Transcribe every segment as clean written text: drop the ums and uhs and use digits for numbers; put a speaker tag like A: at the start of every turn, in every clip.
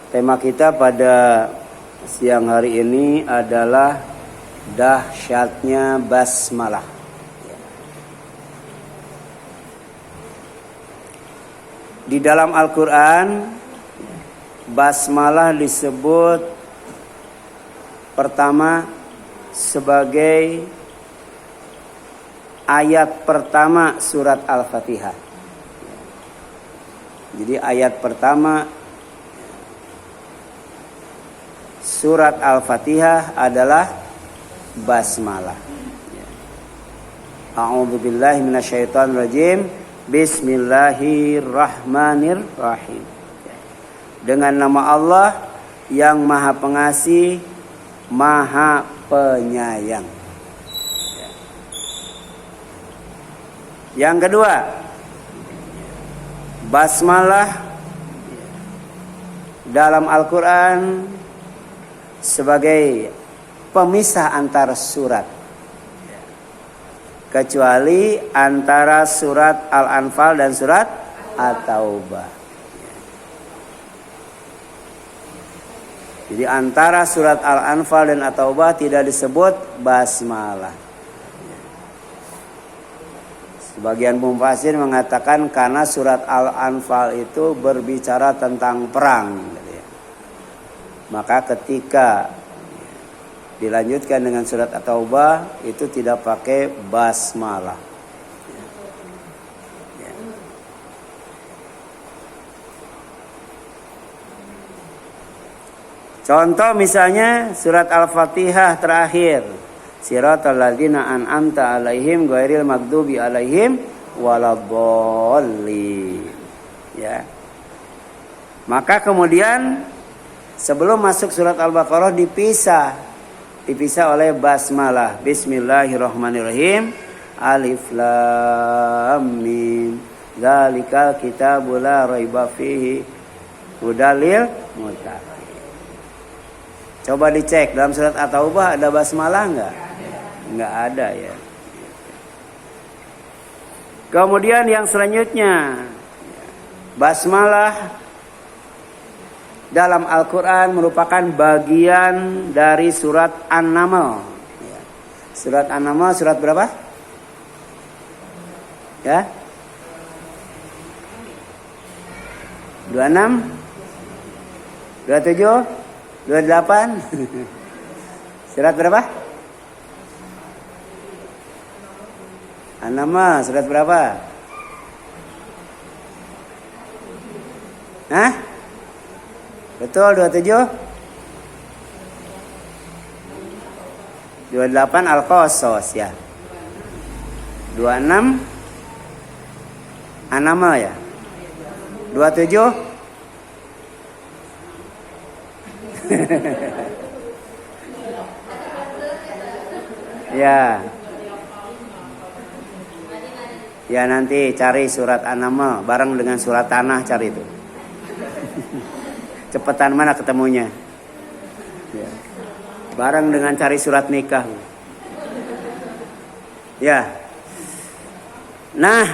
A: Tema kita pada siang hari ini adalah dahsyatnya basmalah. Di dalam Al-Quran, basmalah disebut pertama sebagai ayat pertama surat Al-Fatihah. Jadi ayat pertama surat Al-Fatihah adalah basmalah. A'udzubillahi minasyaitonirrajim. Bismillahirrahmanirrahim. Dengan nama Allah yang Maha Pengasih, Maha Penyayang. Yang kedua, basmalah dalam Al-Quran sebagai pemisah antara surat, kecuali antara surat Al-Anfal dan surat At-Taubah. Jadi antara surat Al-Anfal dan At-Taubah tidak disebut basmalah. Sebagian mufassir mengatakan karena surat Al-Anfal itu berbicara tentang perang. Maka ketika dilanjutkan dengan surat At-Taubah itu tidak pakai basmalah. Contoh misalnya surat Al-Fatihah terakhir, siratal ladzina an'amta alaihim ghairil maghdubi alaihim waladhdallin. Ya. Maka kemudian sebelum masuk surat Al-Baqarah dipisah oleh basmalah. Bismillahirrahmanirrahim. Alif lam mim. Dzalikal kitabul la raiba fihi hudal lil muttaqin. Coba dicek dalam surat At-Taubah ada basmalah enggak? Enggak ada ya. Kemudian yang selanjutnya, basmalah dalam Al-Quran merupakan bagian dari surat An-Naml. Surat An-Naml surat berapa? Ya? 26? 27? 28? Surat berapa? An-Naml surat berapa? Hah? Betul 27? 28 Al-Qasas ya. 26 An-Naml ya. 27 Ya. Ya nanti cari surat An-Naml bareng dengan surat Tanah, cari itu. Cepetan mana ketemunya? Ya. Bareng dengan cari surat nikah. Ya. Nah,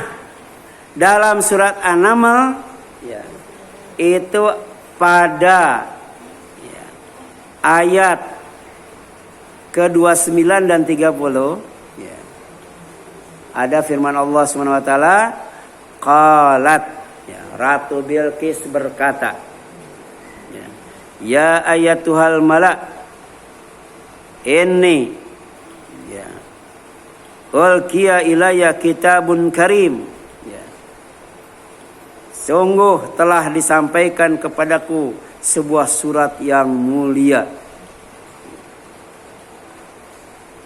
A: dalam surat An-Naml ya, itu pada ya, ayat ke-29 dan 30 ya, ada firman Allah Subhanahu wa taala, qalat ya, Ratu Bilqis berkata, ya ayatuhal malak inni ya ulqiya ilayya kitabun karim ya, sungguh telah disampaikan kepadaku sebuah surat yang mulia.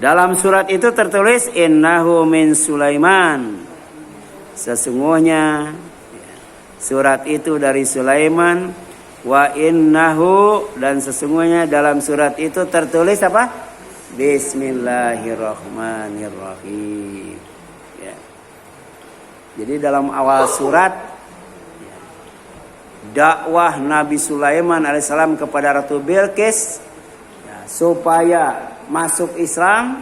A: Dalam surat itu tertulis innahu min Sulaiman, sesungguhnya ya, surat itu dari Sulaiman. Wa innahu, dan sesungguhnya dalam surat itu tertulis apa? Bismillahirrahmanirrahim. Ya. Jadi dalam awal surat ya, dakwah Nabi Sulaiman alaihissalam kepada Ratu Bilqis ya, supaya masuk Islam,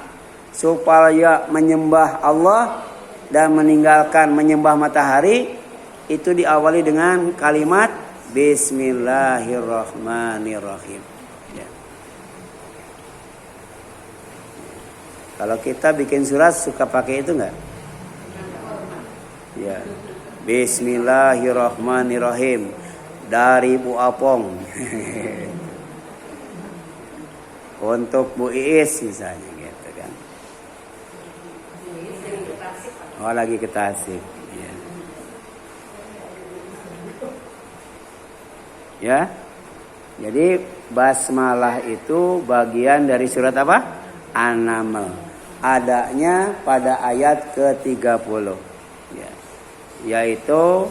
A: supaya menyembah Allah dan meninggalkan menyembah matahari, itu diawali dengan kalimat Bismillahirrahmanirrahim. Ya. Kalau kita bikin surat suka pakai itu enggak? Ya. Bismillahirrahmanirrahim dari Bu Apong. Untuk Bu Iis misalnya gitu kan. Oh lagi ke Tasik. Ya. Ya. Jadi basmalah itu bagian dari surat apa? An-Naml. Adanya pada ayat ke-30. Ya. Yaitu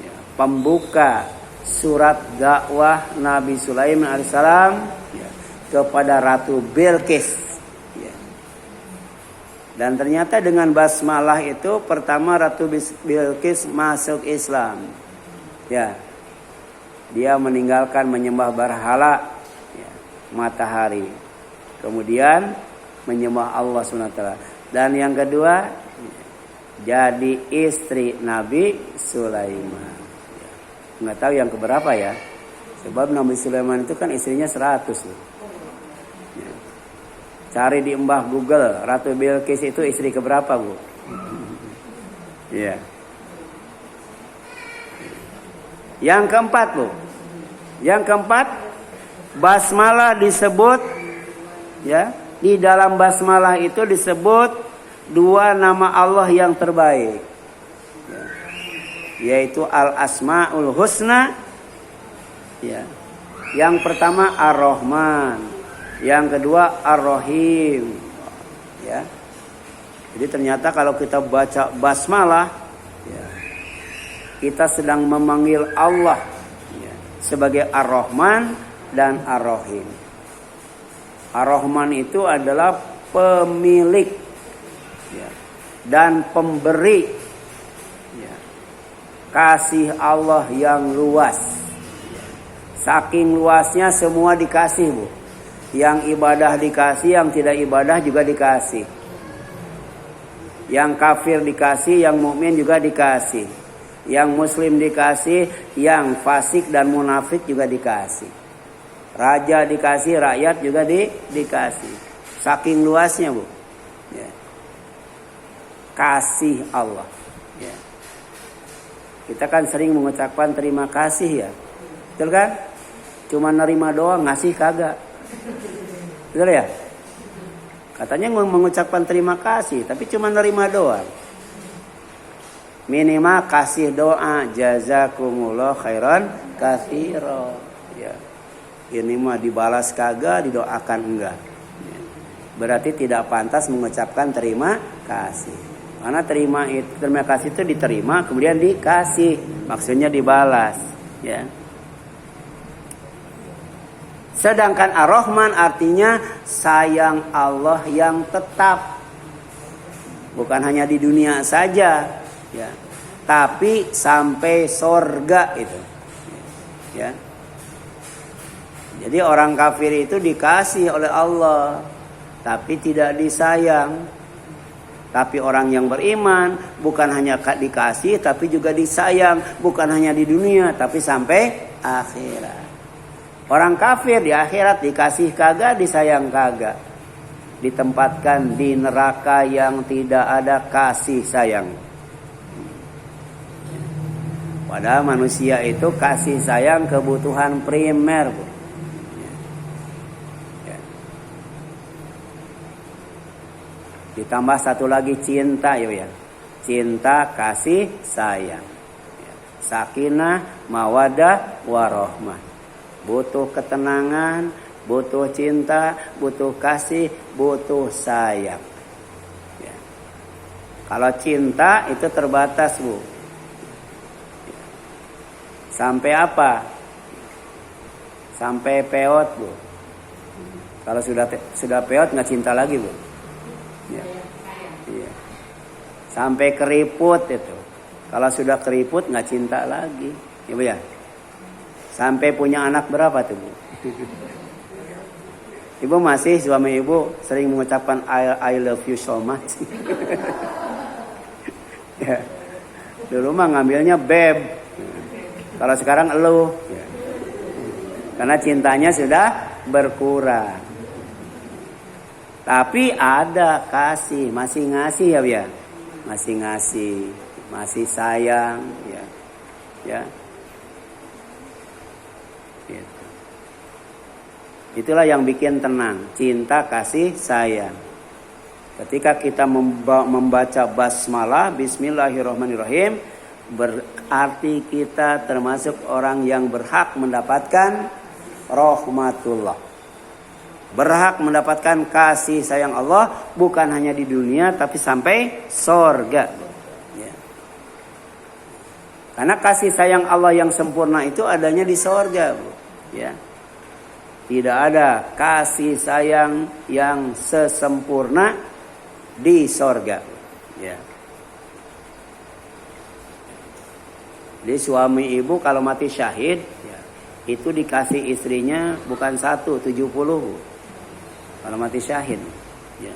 A: ya, pembuka surat dakwah Nabi Sulaiman alaihissalam ya, kepada Ratu Bilqis. Ya. Dan ternyata dengan basmalah itu pertama Ratu Bilqis masuk Islam. Ya. Dia meninggalkan menyembah berhala ya, matahari. Kemudian menyembah Allah SWT. Dan yang kedua jadi istri Nabi Sulaiman. Ya. Nggak tahu yang keberapa ya. Sebab Nabi Sulaiman itu kan istrinya 100 loh. Ya. Cari di Mbah Google, Ratu Bilqis itu istri keberapa, Bu? Ya. Yang keempat, Bu. Yang keempat, basmalah disebut ya, di dalam basmalah itu disebut dua nama Allah yang terbaik. Ya. Yaitu Al-Asmaul Husna. Ya. Yang pertama Ar-Rahman, yang kedua Ar-Rahim. Ya. Jadi ternyata kalau kita baca basmalah ya, kita sedang memanggil Allah ya, sebagai Ar-Rahman dan Ar-Rahim. Ar-Rahman itu adalah pemilik ya, dan pemberi ya, kasih Allah yang luas ya. Saking luasnya semua dikasih, Bu. Yang ibadah dikasih, yang tidak ibadah juga dikasih. Yang kafir dikasih, yang mukmin juga dikasih. Yang muslim dikasih, yang fasik dan munafik juga dikasih. Raja dikasih, rakyat juga dikasih. Saking luasnya, Bu. Ya. Kasih Allah. Ya. Kita kan sering mengucapkan terima kasih ya. Betul kan? Cuma nerima doang, ngasih kagak. Betul ya? Katanya mengucapkan terima kasih, tapi cuma nerima doang. Minimal kasih doa jazakumullah khairan katsira. Ya. Ini mah dibalas kagak, didoakan enggak. Ya. Berarti tidak pantas mengucapkan terima kasih. Karena terima kasih itu diterima kemudian dikasih, maksudnya dibalas, ya. Sedangkan Ar-Rahman artinya sayang Allah yang tetap. Bukan hanya di dunia saja, ya, tapi sampai sorga itu, ya. Jadi orang kafir itu dikasih oleh Allah, tapi tidak disayang. Tapi orang yang beriman bukan hanya dikasih, tapi juga disayang. Bukan hanya di dunia, tapi sampai akhirat. Orang kafir di akhirat dikasih kagak, disayang kagak. Ditempatkan di neraka yang tidak ada kasih sayang. Padahal manusia itu kasih sayang kebutuhan primer, Bu. Ya. Ditambah satu lagi cinta, ya. Cinta, kasih, sayang. Ya. Sakinah, mawadah, warahmah. Butuh ketenangan, butuh cinta, butuh kasih, butuh sayang. Ya. Kalau cinta itu terbatas, Bu. Sampai apa? Sampai peot, Bu. Kalau sudah peot nggak cinta lagi, Bu. Ya. Ya. Sampai keriput itu. Kalau sudah keriput nggak cinta lagi, ya, Bu ya. Sampai punya anak berapa tuh, Bu? Ibu masih, suami ibu sering mengucapkan I love you so much. Ya. Dulu mah ngambilnya beb. Kalau sekarang elu. Ya. Karena cintanya sudah berkurang. Tapi ada kasih, masih ngasih ya. Masih ngasih, masih sayang ya. Ya. Gitu. Itulah yang bikin tenang, cinta, kasih, sayang. Ketika kita membaca basmalah, bismillahirrahmanirrahim, berarti kita termasuk orang yang berhak mendapatkan rahmatullah. Berhak mendapatkan kasih sayang Allah, bukan hanya di dunia tapi sampai sorga. Ya. Karena kasih sayang Allah yang sempurna itu adanya di sorga. Ya. Tidak ada kasih sayang yang sesempurna di sorga. Ya. Jadi suami ibu kalau mati syahid, ya, itu dikasih istrinya bukan 1, 70. Kalau mati syahid. Ya.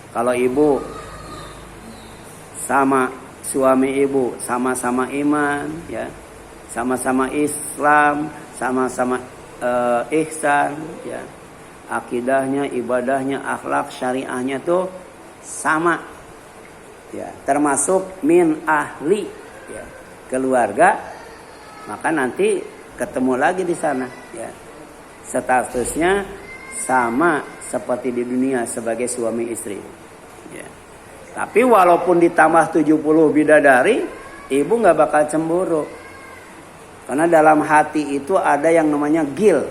A: Kalau ibu sama suami ibu sama-sama iman, ya, sama-sama Islam, sama-sama ihsan, ya, akidahnya, ibadahnya, akhlak, syariahnya tuh sama, ya, termasuk min ahli, ya, keluarga, maka nanti ketemu lagi di sana, ya, statusnya sama seperti di dunia sebagai suami istri, ya. Tapi walaupun ditambah 70 bidadari, ibu nggak bakal cemburu. Karena dalam hati itu ada yang namanya gil.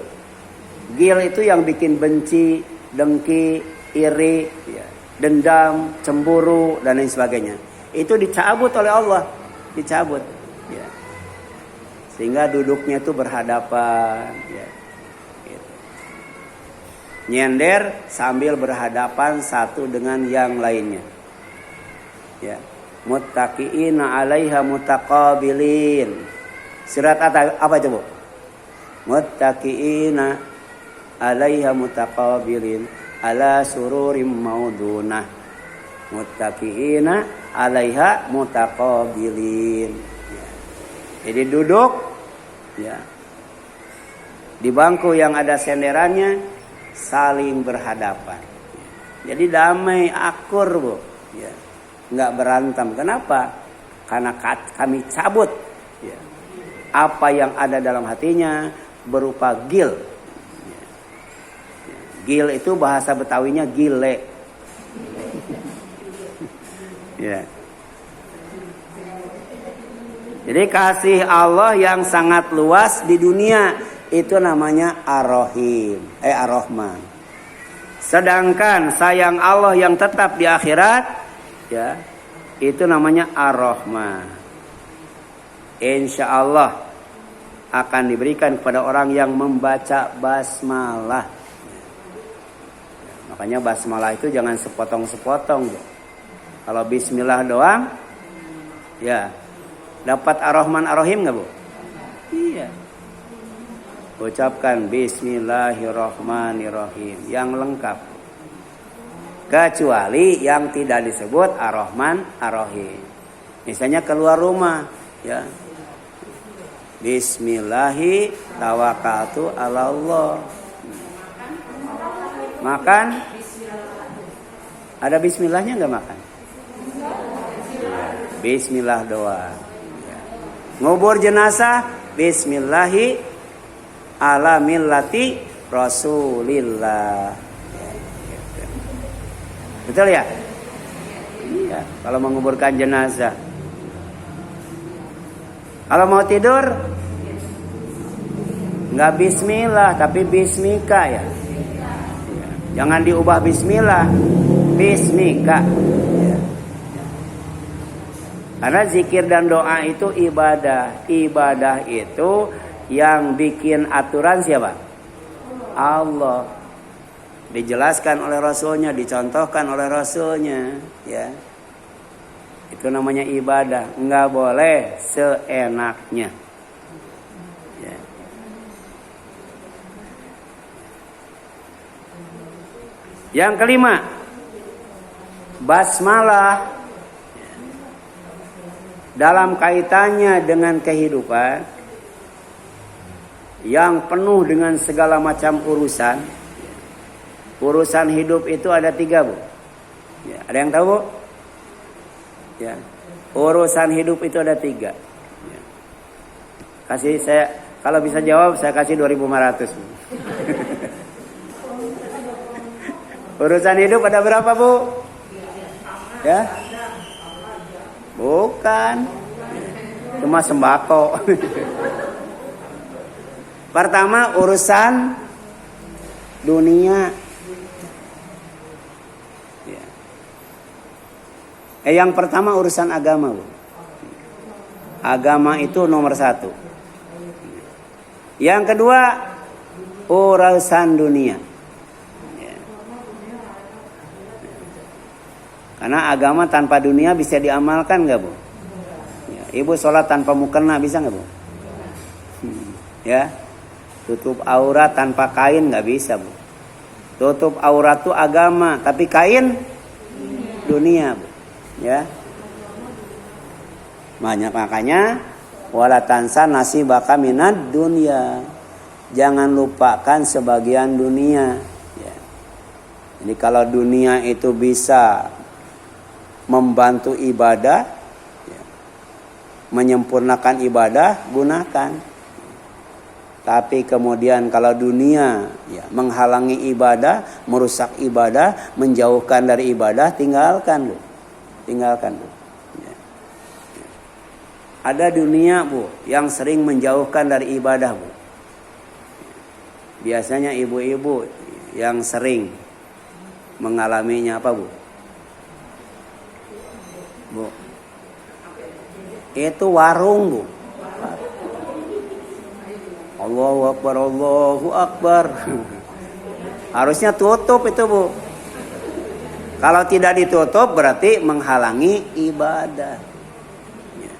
A: Gil itu yang bikin benci, dengki, iri, ya, dendam, cemburu, dan lain sebagainya. Itu dicabut oleh Allah. Dicabut. Ya. Sehingga duduknya itu berhadapan. Ya. Gitu. Nyender sambil berhadapan satu dengan yang lainnya. Ya. Muttaqiina 'alaiha mutaqabilin. Surat apa coba? Muttaqiina 'alaiha mutaqabilin ala sururim maudunah. Muttaqiina 'alaiha mutaqabilin. Ya. Jadi duduk, ya, di bangku yang ada senderannya, saling berhadapan. Jadi damai, akur, Bu. Ya. Nggak berantem. Kenapa? Karena kami cabut, ya, apa yang ada dalam hatinya berupa gil. Gil itu bahasa Betawinya gile. Ya. Jadi kasih Allah yang sangat luas di dunia itu namanya Ar-Rahim, Ar-Rahman. Sedangkan sayang Allah yang tetap di akhirat, ya, itu namanya Ar-Rahman. Insya Allah akan diberikan kepada orang yang membaca basmalah. Makanya basmalah itu jangan sepotong-sepotong. Kalau bismillah doang, ya, dapat Ar-Rahman Ar-Rahim nggak, Bu? Iya. Ucapkan bismillahirrahmanirrahim yang lengkap. Kecuali yang tidak disebut Ar-Rahman Ar-Rahim. Misalnya keluar rumah, ya, Bismillahi tawakkaltu ala Allah. Makan? Ada bismillahnya nggak makan? Bismillah doang. Ngubur jenazah, Bismillahi ala millati Rasulillah. Betul ya? Iya. Kalau menguburkan jenazah. Kalau mau tidur, nggak bismillah, tapi bismika, ya. Jangan diubah bismillah, bismika. Ya. Karena zikir dan doa itu ibadah. Ibadah itu yang bikin aturan siapa? Allah. Dijelaskan oleh Rasulnya, dicontohkan oleh Rasulnya, ya. Itu namanya ibadah. Enggak boleh seenaknya. Ya. Yang kelima, basmalah dalam kaitannya dengan kehidupan yang penuh dengan segala macam urusan. Urusan hidup itu ada 3, Bu. Ya, ada yang tahu, Bu? Ya. Urusan hidup itu ada 3. Ya. Kasih saya, kalau bisa jawab saya kasih 2.500. Urusan hidup ada berapa, Bu? Ya? Bukan. Cuma sembako. Pertama urusan dunia. Ya. Yang pertama urusan agama, Bu. Agama itu nomor 1. Yang kedua urusan dunia. Ya. Karena agama tanpa dunia bisa diamalkan nggak, Bu? Ya. Ibu sholat tanpa mukena bisa nggak, Bu? Ya. Tutup aurat tanpa kain nggak bisa, Bu. Tutup aurat itu agama, tapi kain dunia, Bu. Ya. Makanya wala tansa nasibaka minad dunya. Jangan lupakan sebagian dunia. Ya. Jadi kalau dunia itu bisa membantu ibadah, ya, menyempurnakan ibadah, gunakan. Tapi kemudian kalau dunia ya, menghalangi ibadah, merusak ibadah, menjauhkan dari ibadah, tinggalkan, Bu. Tinggalkan, Bu. Ya. Ada dunia, Bu, yang sering menjauhkan dari ibadah, Bu. Biasanya ibu-ibu yang sering mengalaminya apa, Bu? Bu. Itu warung, Bu. Allahu Akbar, Allahu Akbar. Harusnya tutup itu, Bu. Kalau tidak ditutup berarti menghalangi ibadah. Ya.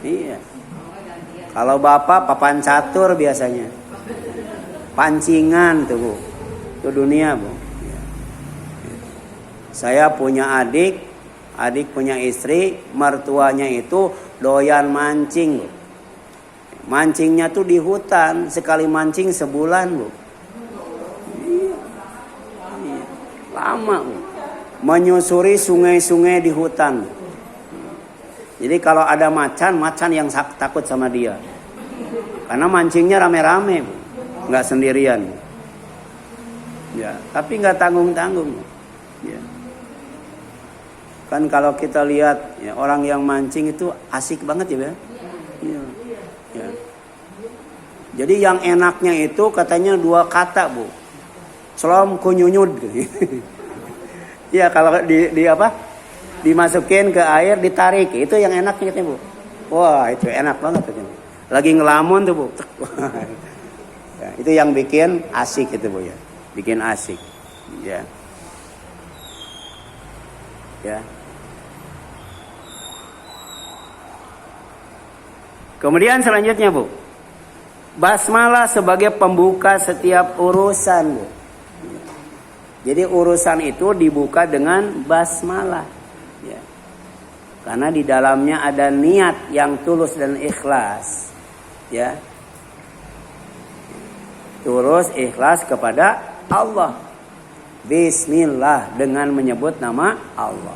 A: Iya. Kalau bapak papan catur biasanya. Pancingan tuh, Bu. Itu dunia, Bu. Ya. Saya punya adik punya istri, mertuanya itu doyan mancing, Bu. Mancingnya tuh di hutan, sekali mancing sebulan, Bu. Iya. Lama, Bu. Menyusuri sungai-sungai di hutan. Jadi kalau ada macan yang takut sama dia. Karena mancingnya rame-rame, Bu. Nggak sendirian. Ya, tapi nggak tanggung-tanggung. Ya. Kan kalau kita lihat ya, orang yang mancing itu asik banget ya, Bu. Ya. Ya. Jadi yang enaknya itu katanya 2 kata, Bu. Selom kunyunyud. Ya, kalau di apa? Dimasukin ke air, ditarik. Itu yang enaknya katanya, Bu. Wah, itu enak banget katanya. Lagi ngelamun tuh, Bu. Ya, itu yang bikin asik itu, Bu, ya. Bikin asik. Ya. Ya. Kemudian selanjutnya, Bu, basmalah sebagai pembuka setiap urusan, Bu. Jadi urusan itu dibuka dengan basmalah, ya. Karena di dalamnya ada niat yang tulus dan ikhlas, ya. Tulus ikhlas kepada Allah. Bismillah, dengan menyebut nama Allah.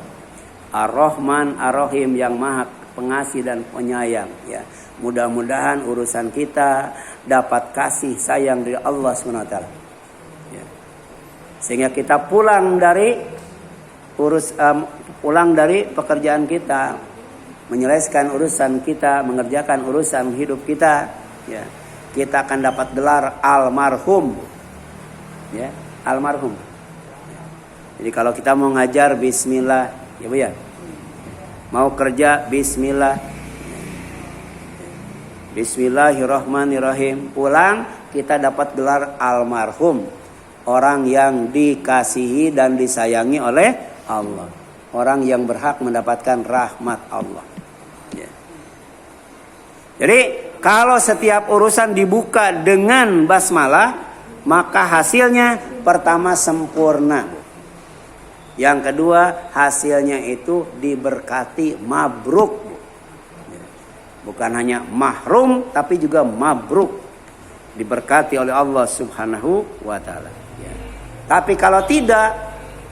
A: Ar-Rahman Ar-Rahim, yang Maha Pengasih dan Penyayang, ya. Mudah-mudahan urusan kita dapat kasih sayang dari Allah SWT. Ya. Sehingga kita pulang dari pekerjaan kita, menyelesaikan urusan kita, mengerjakan urusan hidup kita, ya. Kita akan dapat gelar almarhum, ya, almarhum. Jadi kalau kita mau ngajar bismillah, ya, Bu, ya. Mau kerja bismillah. Bismillahirrahmanirrahim. Pulang kita dapat gelar almarhum, orang yang dikasihi dan disayangi oleh Allah, orang yang berhak mendapatkan rahmat Allah, ya. Jadi kalau setiap urusan dibuka dengan basmalah, maka hasilnya pertama sempurna. Yang kedua, hasilnya itu diberkati, mabruk. Bukan hanya mahrum, tapi juga mabruk. diberkati oleh Allah Subhanahu wa taala. Ya. Tapi kalau tidak,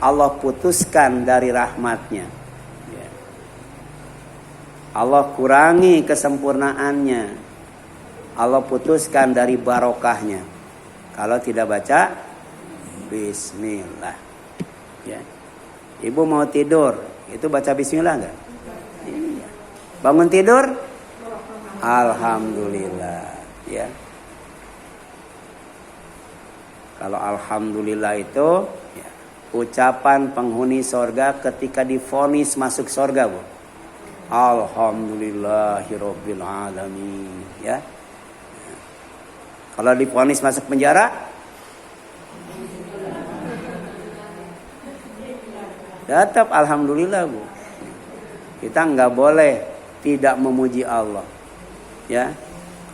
A: Allah putuskan dari rahmatnya. Ya. Allah kurangi kesempurnaannya. Allah putuskan dari barokahnya. Kalau tidak baca bismillah. Ya. Ibu mau tidur, itu baca bismillah enggak? Iya. Bangun tidur? Alhamdulillah, ya. Kalau alhamdulillah itu ya, ucapan penghuni sorga ketika divonis masuk sorga, Bu. Alhamdulillahirabbil alamin, ya. Kalau divonis masuk penjara, tetap alhamdulillah, Bu. Kita nggak boleh tidak memuji Allah. Ya.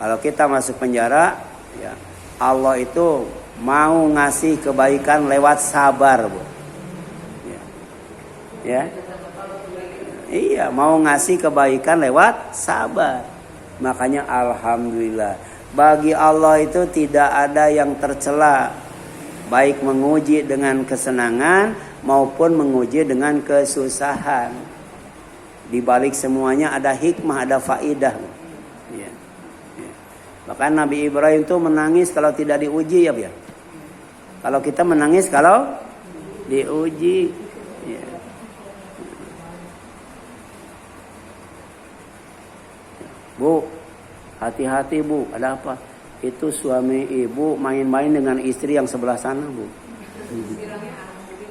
A: Kalau kita masuk penjara, ya, Allah itu mau ngasih kebaikan lewat sabar, Bu. Ya. Ya. Iya, mau ngasih kebaikan lewat sabar. Makanya alhamdulillah. Bagi Allah itu tidak ada yang tercela, baik menguji dengan kesenangan maupun menguji dengan kesusahan. Di balik semuanya ada hikmah, ada faidah. Ya. Ya. Bahkan Nabi Ibrahim itu menangis kalau tidak diuji, ya, biar. Kalau kita menangis kalau diuji. Ya. Bu, hati-hati, Bu. Ada apa? Itu suami ibu main-main dengan istri yang sebelah sana, Bu.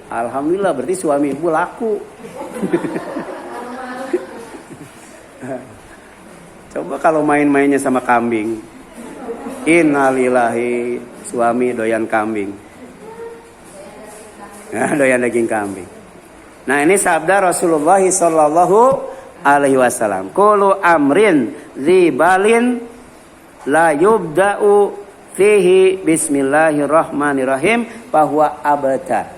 A: Alhamdulillah, berarti suami ibu laku. Coba kalau main-mainnya sama kambing. Innalillahi, suami doyan kambing. Nah, doyan daging kambing. Nah, ini sabda Rasulullah sallallahu alaihi wasallam. Kullu amrin dzibalin la yubda'u fihi bismillahirrahmanirrahim bahwa abata.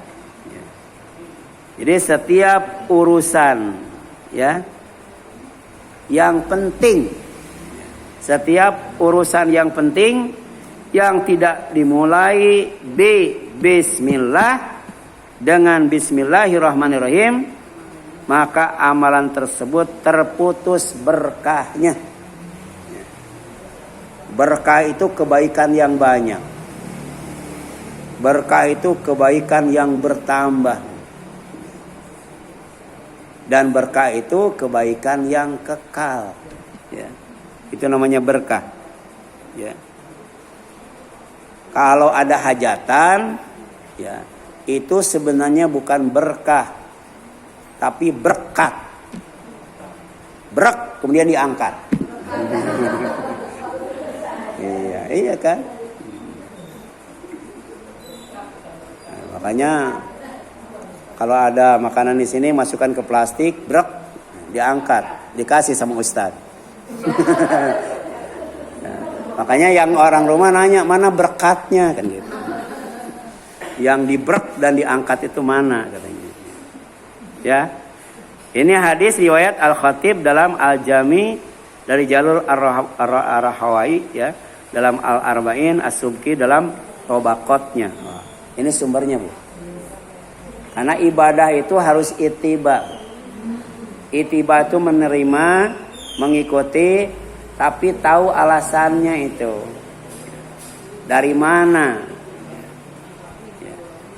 A: Jadi setiap urusan, ya, yang penting, setiap urusan yang penting yang tidak dimulai bismillah, dengan bismillahirrahmanirrahim, maka amalan tersebut terputus berkahnya. Berkah itu kebaikan yang banyak. Berkah itu kebaikan yang bertambah. Dan berkah itu kebaikan yang kekal. Ya. Itu namanya berkah. Ya. Kalau ada hajatan, ya, itu sebenarnya bukan berkah, tapi berkat. Brek kemudian diangkat. Iya kan? Nah, makanya kalau ada makanan di sini masukkan ke plastik, brek, diangkat, dikasih sama ustaz. Nah, makanya yang orang rumah nanya mana berkatnya kan gitu. Yang dibrek dan diangkat itu mana katanya. Ya. Ini hadis riwayat Al-Khatib dalam Al-Jami dari jalur Ar-Rahawai, ya, dalam Al-Arba'in, As-Subki dalam Tobaqotnya. Ini sumbernya, Bu. Karena ibadah itu harus ittiba. Ittiba itu menerima, mengikuti, tapi tahu alasannya itu. Dari mana?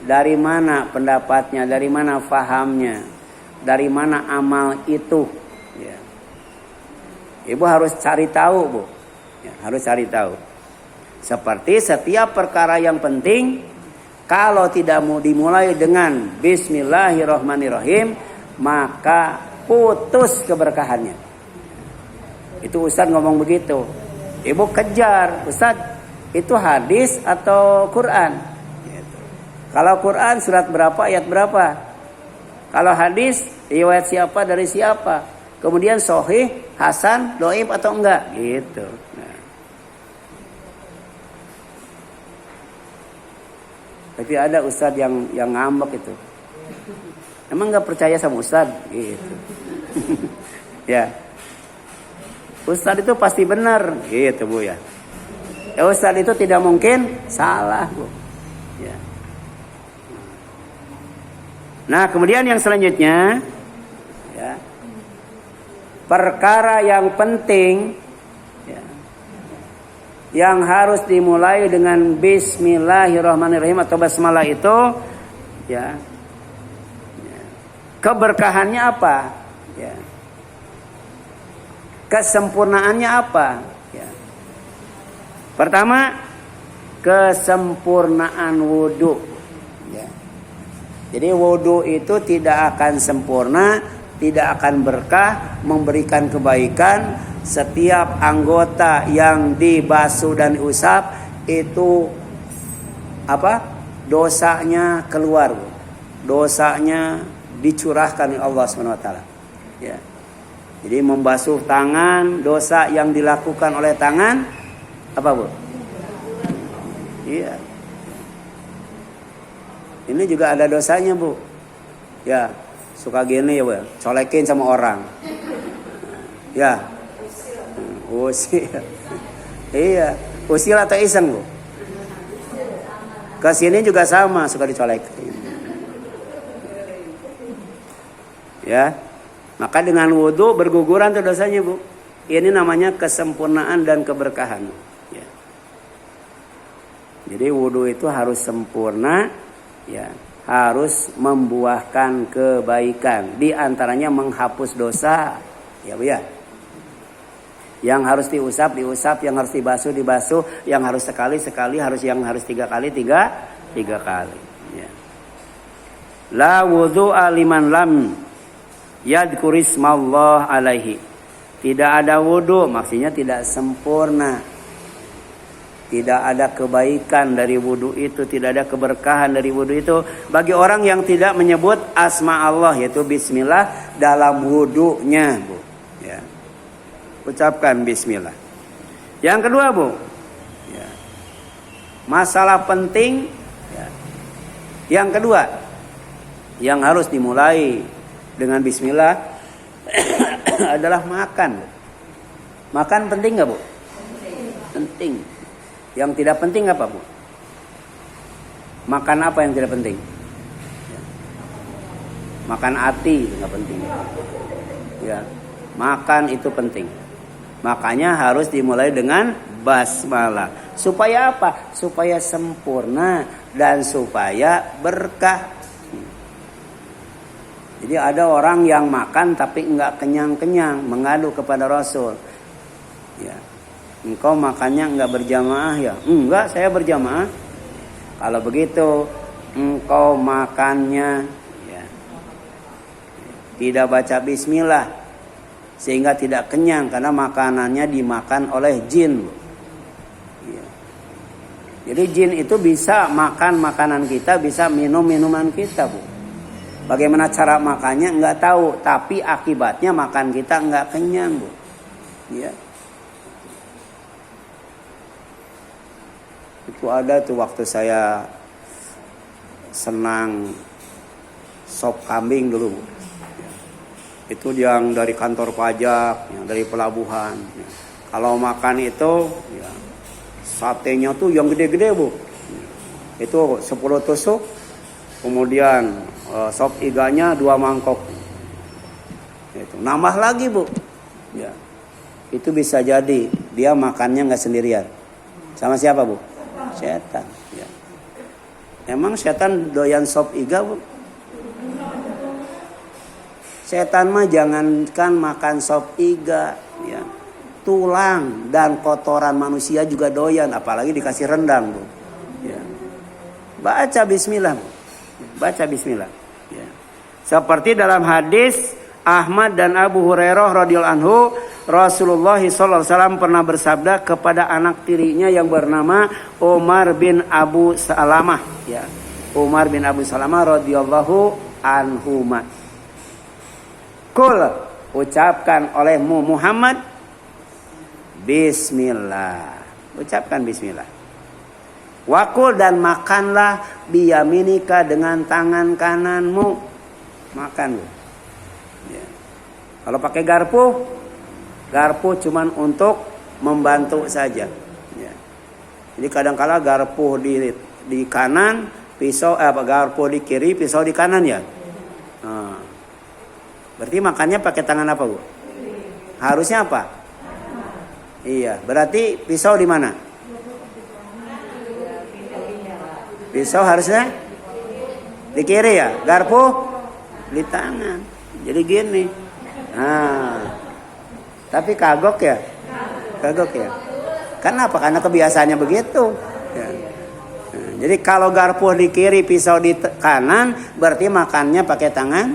A: Dari mana pendapatnya? Dari mana fahamnya? Dari mana amal itu? Ya. Ibu harus cari tahu, Bu. Ya, harus cari tahu. Seperti setiap perkara yang penting, kalau tidak mau dimulai dengan bismillahirrahmanirrahim, maka putus keberkahannya. Itu Ustaz ngomong begitu. Ibu kejar, Ustaz, itu hadis atau Quran? Gitu. Kalau Quran surat berapa, ayat berapa? Kalau hadis, riwayat siapa dari siapa? Kemudian sahih, hasan, dhaif atau enggak? Gitu. Nah. Tapi ada ustaz yang ngambek itu. Emang nggak percaya sama ustaz? Gitu. Ya. Ustaz itu pasti benar, gitu, Bu, ya. Ustaz itu tidak mungkin salah, Bu. Ya. Nah, kemudian yang selanjutnya, ya, perkara yang penting, ya, yang harus dimulai dengan Bismillahirrahmanirrahim atau basmalah itu, ya, keberkahannya apa? Ya. Kesempurnaannya apa? Ya. Pertama, kesempurnaan wudu. Ya. Jadi wudu itu tidak akan sempurna, tidak akan berkah, memberikan kebaikan. Setiap anggota yang dibasuh dan diusap itu apa? Dosanya keluar, dosanya dicurahkan oleh Allah SWT. Ya. Jadi membasuh tangan, dosa yang dilakukan oleh tangan apa, Bu? Iya. Ini juga ada dosanya, Bu. Ya, suka gini ya, Bu. Colekin sama orang. Ya. Usil. Iya, usil atau iseng, Bu? Ke sini juga sama, suka dicolekin. Ya. Maka dengan wudu berguguran tuh dosanya, Bu. Ini namanya kesempurnaan dan keberkahan. Ya. Jadi wudu itu harus sempurna, ya, harus membuahkan kebaikan. Di antaranya menghapus dosa, ya, Bu, ya. Yang harus diusap, yang harus dibasuh, yang harus sekali, yang harus tiga kali. Ya. La wudu'a liman lam yadkurismallah alaihi. Tidak ada wudu, maksudnya tidak sempurna. Tidak ada kebaikan dari wudu itu, tidak ada keberkahan dari wudu itu bagi orang yang tidak menyebut asma Allah, yaitu bismillah dalam wudunya, Bu. Ya. Ucapkan bismillah. Yang kedua, Bu, ya, masalah penting, ya, yang kedua yang harus dimulai dengan bismillah adalah makan. Makan penting nggak, Bu? Penting. Yang tidak penting apa, Bu? Makan apa yang tidak penting? Makan hati nggak penting. Ya, makan itu penting. Makanya harus dimulai dengan basmalah. Supaya apa? Supaya sempurna dan supaya berkah. Jadi ada orang yang makan tapi enggak kenyang-kenyang, mengadu kepada Rasul. Ya. Engkau makannya enggak berjamaah ya? Enggak, saya berjamaah. Kalau begitu, engkau makannya, ya, tidak baca bismillah, sehingga tidak kenyang karena makanannya dimakan oleh jin. Ya. Jadi jin itu bisa makan makanan kita, bisa minum minuman kita, Bu. Bagaimana cara makannya enggak tahu, tapi akibatnya makan kita enggak kenyang, Bu. Ya. Itu ada tuh waktu saya senang sop kambing dulu, Bu. Ya. Itu yang dari kantor pajak, yang dari pelabuhan. Ya. Kalau makan itu, ya, satenya tuh yang gede-gede, Bu. Itu 10 tusuk, kemudian sop iganya 2 mangkok. Itu nambah lagi, Bu. Ya. Itu bisa jadi dia makannya nggak sendirian. Sama siapa, Bu? Setan. Ya. Emang setan doyan sop iga, Bu? Setan mah jangankan makan sop iga, ya. Tulang dan kotoran manusia juga doyan, apalagi dikasih rendang, Bu. Ya. Baca bismillah, Bu. Baca bismillah. Ya. Seperti dalam hadis Ahmad dan Abu Hurairah radhiyallahu anhu, Rasulullah SAW pernah bersabda kepada anak tirinya yang bernama Umar bin Abu Salamah, ya. Umar bin Abu Salamah radhiyallahu anhuma. Qul, ucapkan olehmu Muhammad bismillah. Ucapkan bismillah. Wakul, dan makanlah biyaminika dengan tangan kananmu. Makan, Bu. Ya. Kalau pakai garpu cuman untuk membantu saja. Ya. Jadi kadang-kala garpu di kanan, pisau garpu di kiri, pisau di kanan ya. Nah, berarti makannya pakai tangan apa, Bu? Harusnya apa? Iya, berarti pisau di mana? Pisau harusnya di kiri ya, garpu di tangan. Jadi gini. Nah, tapi kagok ya? Kagok ya? Kenapa? Karena kebiasaannya begitu. Ya. Nah, jadi kalau garpu di kiri, pisau di kanan, berarti makannya pakai tangan.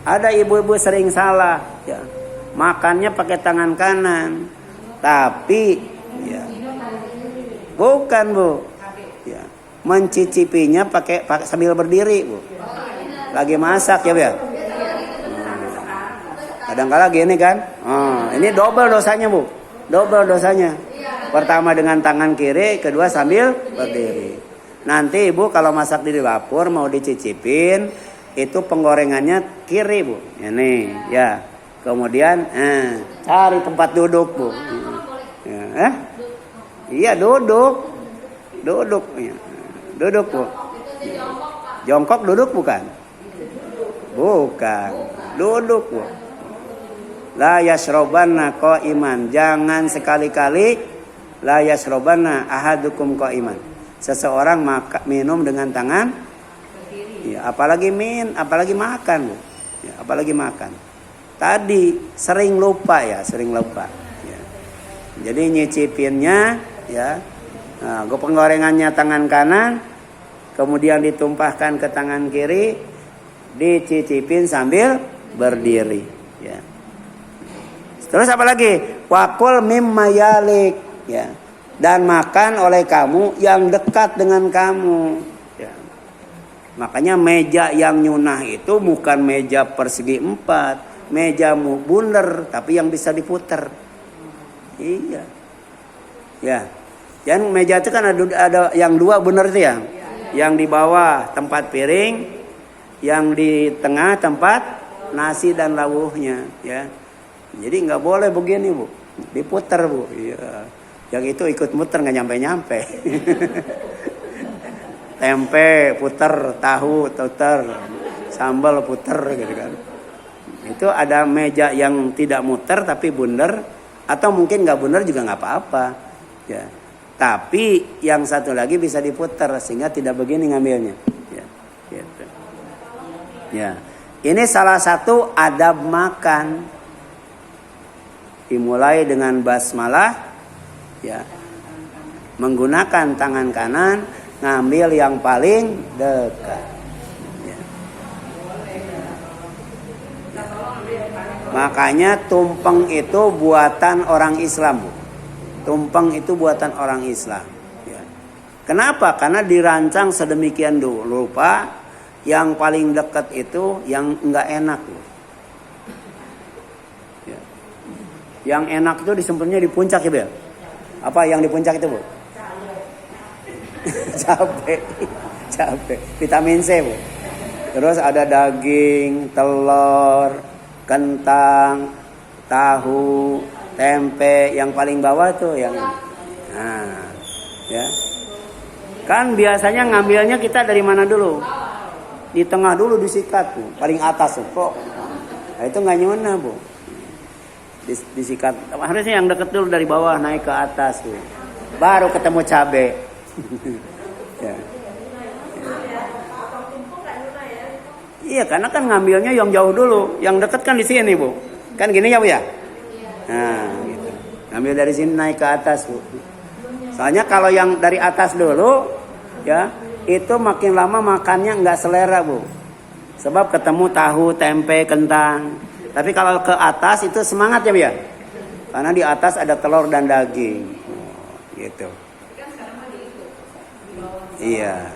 A: Ada ibu-ibu sering salah, ya. Makannya pakai tangan kanan, tapi ya, bukan, Bu. Ya. Mencicipinya pakai sambil berdiri, Bu. Lagi masak ya, Bu ya. Kadang-kala gini kan. Ini double dosanya, Bu. Double dosanya. Pertama dengan tangan kiri, kedua sambil berdiri. Nanti Ibu kalau masak di dapur mau dicicipin, itu penggorengannya kiri, Bu. Ini, ya. Kemudian cari tempat duduk, Bu. Ya, iya, duduk. Duduk, ya. Duduk, Bu. Jongkok duduk bukan? Bukan. Duduk, Bu. La yashrobanna qa'iman. Jangan sekali-kali la yashrobanna ahadukum qa'iman. Seseorang minum dengan tangan, ya, apalagi makan, Bu. Ya, apalagi makan. Tadi sering lupa ya, Ya. Jadi nyicipinnya ya. Nah, penggorengannya tangan kanan, kemudian ditumpahkan ke tangan kiri, dicicipin sambil berdiri, ya. Terus apa lagi? Wakul mimma yalik, ya. Dan makan oleh kamu yang dekat dengan kamu, ya. Makanya meja yang nyunah itu bukan meja persegi 4, meja bundar, tapi yang bisa diputar. Iya. Ya. Dan meja itu kan ada yang 2 benar itu ya. Yang di bawah tempat piring, yang di tengah tempat nasi dan lawuhnya, ya. Jadi nggak boleh begini, Bu. Diputar, Bu. Iya. Yang itu ikut muter nggak nyampe-nyampe. Tempe puter, tahu puter, sambal puter gitu kan. Itu ada meja yang tidak muter tapi bundar, atau mungkin nggak bundar juga nggak apa-apa, ya. Tapi yang satu lagi bisa diputar sehingga tidak begini ngambilnya, ya. Gitu. Ya. Ini salah satu adab makan. Dimulai dengan basmalah, ya. Menggunakan tangan kanan, ngambil yang paling dekat. Ya. Makanya tumpeng itu buatan orang Islam, Bu. Tumpeng itu buatan orang Islam, ya. Kenapa? Karena dirancang sedemikian rupa, yang paling dekat itu yang enggak enak, Bu. Ya. Yang enak itu disembunyinya di puncak ya, Bu. Apa yang di puncak itu, Bu? Cabe, vitamin C, Bu. Terus ada daging, telur, kentang, tahu, tempe. Yang paling bawah tuh yang ini. Nah, ya. Kan biasanya ngambilnya kita dari mana dulu? Di tengah dulu disikat, Bu. Paling atas tuh, kok. Nah, itu nggak nyuna, Bu. Disikat. Harusnya yang deket dulu dari bawah naik ke atas tuh. Baru ketemu cabe. Ya. Iya, karena kan ngambilnya yang jauh dulu, yang deket kan di sini, Bu. Kan gini ya, Bu ya? Nah, gitu. Ngambil dari sini naik ke atas, Bu. Soalnya kalau yang dari atas dulu, ya, itu makin lama makannya nggak selera, Bu. Sebab ketemu tahu, tempe, kentang. Tapi kalau ke atas itu semangat ya, Bu ya? Karena di atas ada telur dan daging. Gitu. Iya.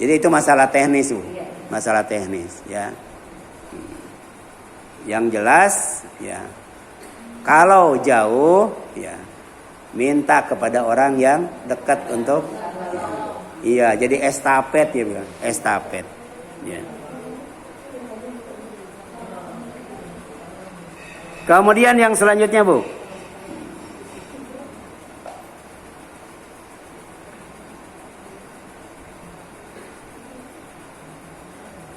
A: Jadi itu masalah teknis, Bu. Masalah teknis, ya. Yang jelas, ya. Kalau jauh, ya, minta kepada orang yang dekat untuk, iya. Jadi estafet ya, Bu. Estafet. Ya. Kemudian yang selanjutnya, Bu.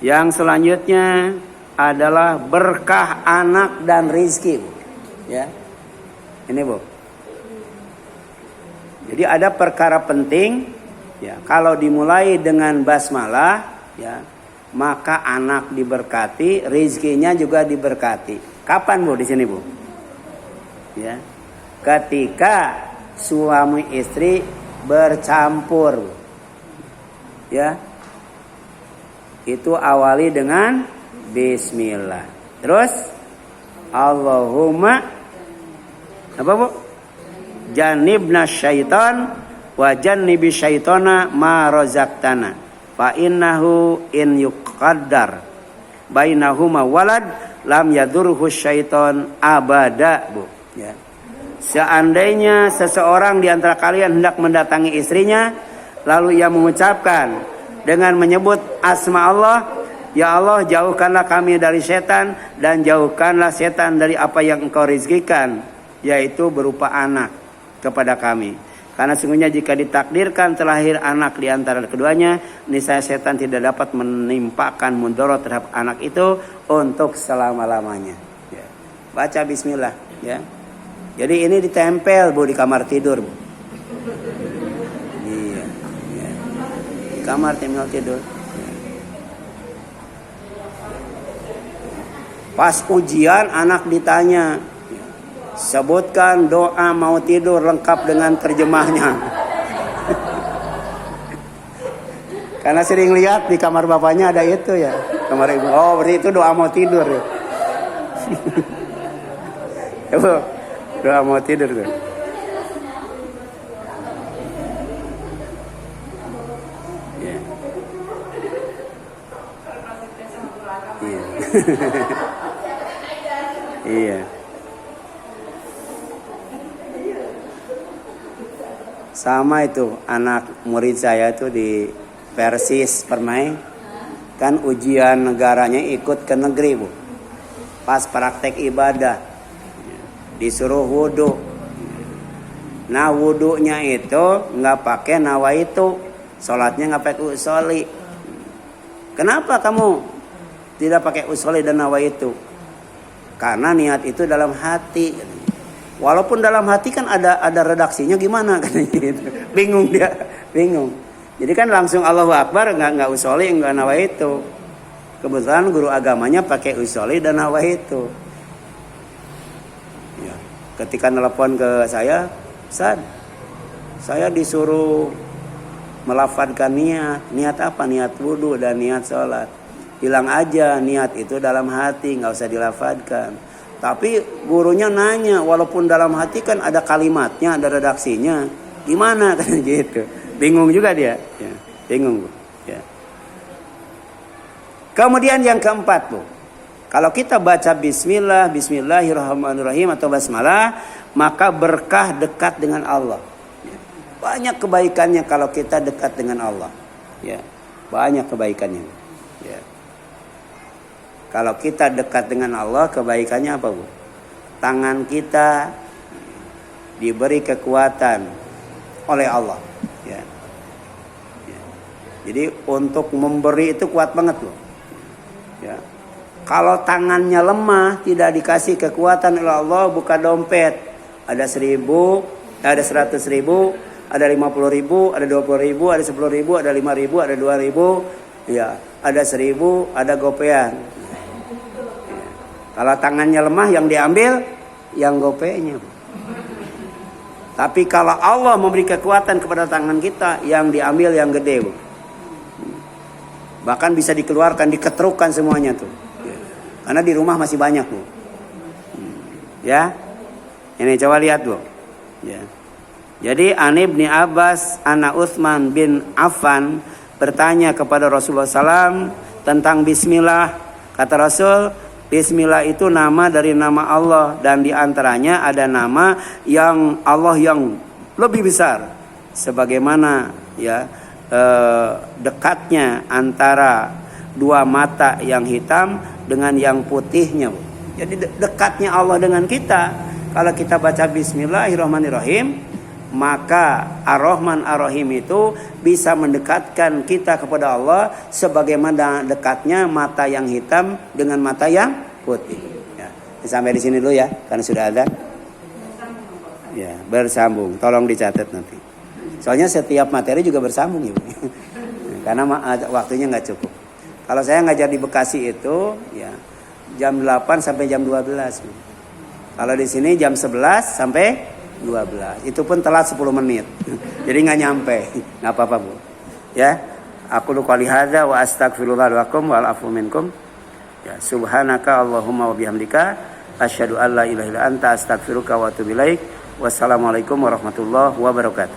A: Yang selanjutnya adalah berkah anak dan rizki, Bu. Ya, ini Bu. Jadi ada perkara penting, ya. Kalau dimulai dengan basmalah, ya, maka anak diberkati, rizkinya juga diberkati. Kapan Bu di sini Bu? Ya, ketika suami istri bercampur, ya, itu awali dengan bismillah. Terus Allahumma apa Bu? Jannibna syaitan wa jannibi syaitana ma razaqtana fa innahu in yuqaddar bainahuma walad lam yadurhu syaitan abada Bu. Ya. Seandainya seseorang di antara kalian hendak mendatangi istrinya, lalu ia mengucapkan dengan menyebut asma Allah, ya Allah, jauhkanlah kami dari setan dan jauhkanlah setan dari apa yang engkau rizkikan, yaitu berupa anak kepada kami. Karena sungguhnya jika ditakdirkan terlahir anak di antara keduanya, niscaya setan tidak dapat menimpakan mudarat terhadap anak itu untuk selama-lamanya. Ya. Baca bismillah, ya. Jadi ini ditempel Bu di kamar tidur Bu. Iya, ya. Di kamar tidur. Ya. Pas ujian anak ditanya, sebutkan doa mau tidur lengkap dengan terjemahnya. Karena sering lihat di kamar bapaknya ada itu ya. Kamar ibu. Oh, berarti itu doa mau tidur ya. Ibu, doa mau tidur tuh. Iya. Iya. Iya. Sama itu anak murid saya itu di Persis Permai, kan ujian negaranya ikut ke negeri Bu. Pas praktek ibadah disuruh wudhu. Nah wudhunya itu nggak pakai nawaitu, sholatnya nggak pakai usoli. Kenapa kamu tidak pakai usoli dan nawaitu? Karena niat itu dalam hati. Walaupun dalam hati kan ada redaksinya gimana katanya gitu. Bingung dia, bingung. Jadi kan langsung Allahu Akbar, nggak usoli, nggak nawaitu. Kebetulan guru agamanya pakai usoli dan nawaitu. Ya. Ketika nelpon ke saya, Ustaz, saya disuruh melafadzkan niat apa? Niat wudhu dan niat sholat. Bilang aja niat itu dalam hati, nggak usah dilafadzkan. Tapi gurunya nanya, walaupun dalam hati kan ada kalimatnya, ada redaksinya, gimana kan gitu. Bingung juga dia, ya, bingung Bu. Ya. Kemudian yang keempat Bu, kalau kita baca Bismillah, Bismillahirrahmanirrahim atau Basmalah, maka berkah dekat dengan Allah. Ya. Banyak kebaikannya kalau kita dekat dengan Allah. Ya, banyak kebaikannya. Ya. Kalau kita dekat dengan Allah, kebaikannya apa Bu? Tangan kita diberi kekuatan oleh Allah. Ya. Ya. Jadi untuk memberi itu kuat banget loh. Ya. Kalau tangannya lemah, tidak dikasih kekuatan oleh Allah, buka dompet. Ada 1.000, ada 100.000, ada 50.000, ada 20.000, ada 10.000, ada 5.000, ada 2.000. Ya, ada 1.000, ada gopean. Kalau tangannya lemah, yang diambil yang gopenya. Tapi kalau Allah memberi kekuatan kepada tangan kita, yang diambil yang gede Bu. Bahkan bisa dikeluarkan, diketerukan semuanya tuh. Karena di rumah masih banyak Bu. Ya, ini coba lihat Bu. Ya. Jadi An Ibni Abbas, Ana Utsman bin Affan bertanya kepada Rasulullah SAW tentang Bismillah. Kata Rasul, Bismillah itu nama dari nama Allah, dan diantaranya ada nama yang Allah yang lebih besar, sebagaimana ya dekatnya antara dua mata yang hitam dengan yang putihnya. Jadi dekatnya Allah dengan kita. Kalau kita baca Bismillahirrahmanirrahim, Maka Ar-Rahman Ar-Rahim itu bisa mendekatkan kita kepada Allah sebagaimana dekatnya mata yang hitam dengan mata yang putih. Ya. Sampai di sini dulu ya, karena sudah ada. Ya, bersambung. Tolong dicatat nanti. Soalnya setiap materi juga bersambung ya, karena waktunya nggak cukup. Kalau saya ngajar di Bekasi itu, ya jam 8 sampai jam 12. Kalau di sini jam 11 sampai 12. Itu pun telat 10 menit. Jadi nggak nyampe. Nggak apa-apa, Bu. Ya. Aku qouli hadza wa astaghfirullah lakum wa afu minkum. Ya, subhanaka Allahumma wa bihamdika asyhadu an la ilaha illa anta astaghfiruka wa atubu ilaik. Wassalamualaikum warahmatullahi wabarakatuh.